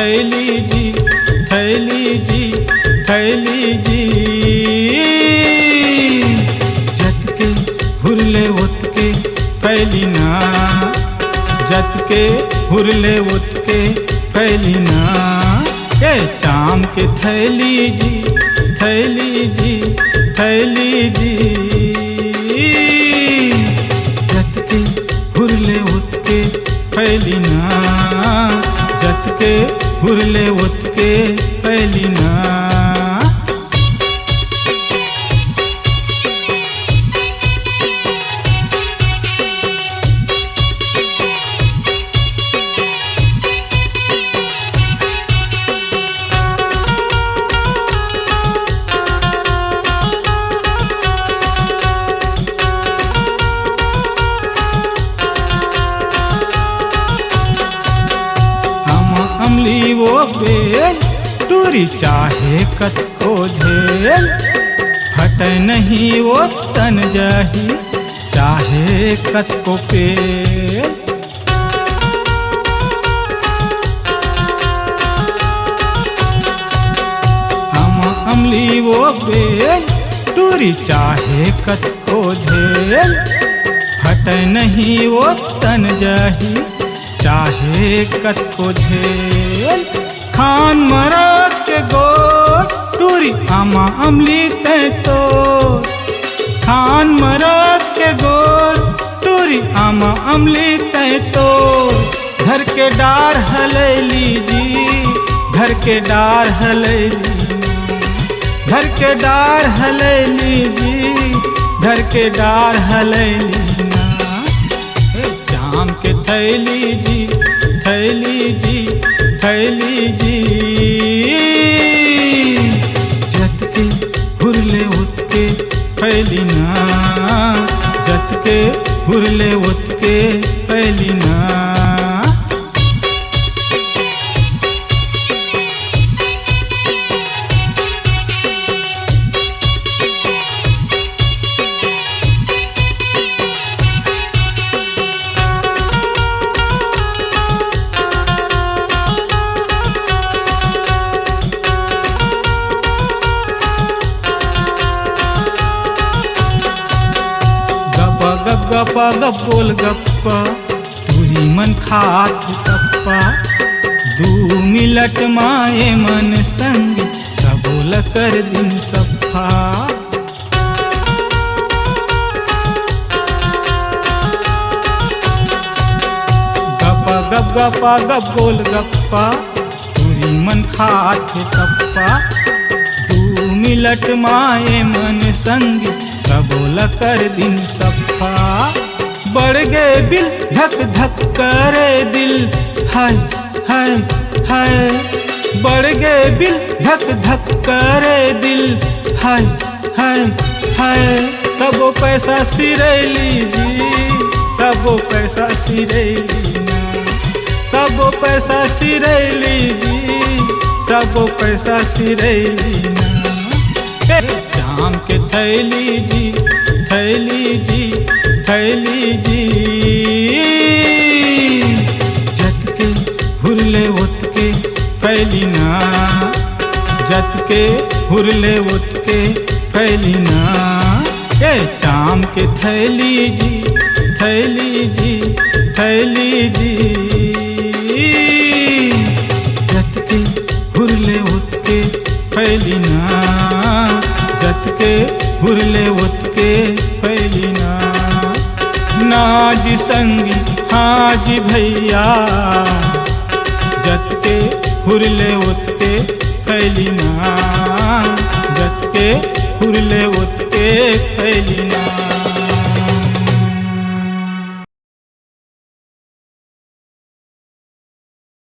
थैली जी, थैली जी, थैली जी। जतके हुरले उतके फैली ना, जतके हुरले उतके फैली ना। ए चाम के थैली जी, थैली जी, थैली जी। जतके हुरले उतके फैली ना, जतके हुरले उतके फैली ना। अमली वो बेल टूरी चाहे कत को झेल, हटे नहीं वो तन जाही चाहे कत को पेल। अमली वो बेल टूरी चाहे कत को झेल, हटे नहीं वो तन जाही चाहे कत को झेल। खान मरद के गोर टूरी आमा अमली ते तो, खान मरद के गोर टूरी आमा अमली ते तो। घर के डार हलैली जी, घर के डार हलैली, घर के डार हलैली जी, घर के डार हलैली ना। चाम के थैली जी, थैली जी, थैली जी। जतके हुरले उतके फैली ना, जतके हुरले उतके फैली ना। गप्पा गप बोल गप्पा पूरी मन खात गप्पा। 2 मिनट माए मन संग सबोल कर दिन सफा। गप्पा गप बोल गप्पा पूरी मन खात गप्पा। 2 मिनट माए मन संग सबोल कर दिन सफा। बढ़ गए बिल धक धक करे दिल, हाय हाय हाय। बढ़ गए बिल धक धक करे दिल, हाय हाय हाय। सबो पैसा सिरैली जी, सबो पैसा सिरैली ना। सबो पैसा सिरैली जी, सबो पैसा सिरैली ना। चाम के थैली जी, थैली जी, थैली जी। जतके हुरले उतके फैली ना, जतके हुरले उतके फैली ना। ए चाम के थैली जी, थैली जी, थैली जी। जतके हुरले उतके फैली ना, जतके हुरले उतके फैली ना। ना जी संगी हाँ जी भैया, जतके हुरले उतके फैली ना, जतके हुरले उतके फैली ना।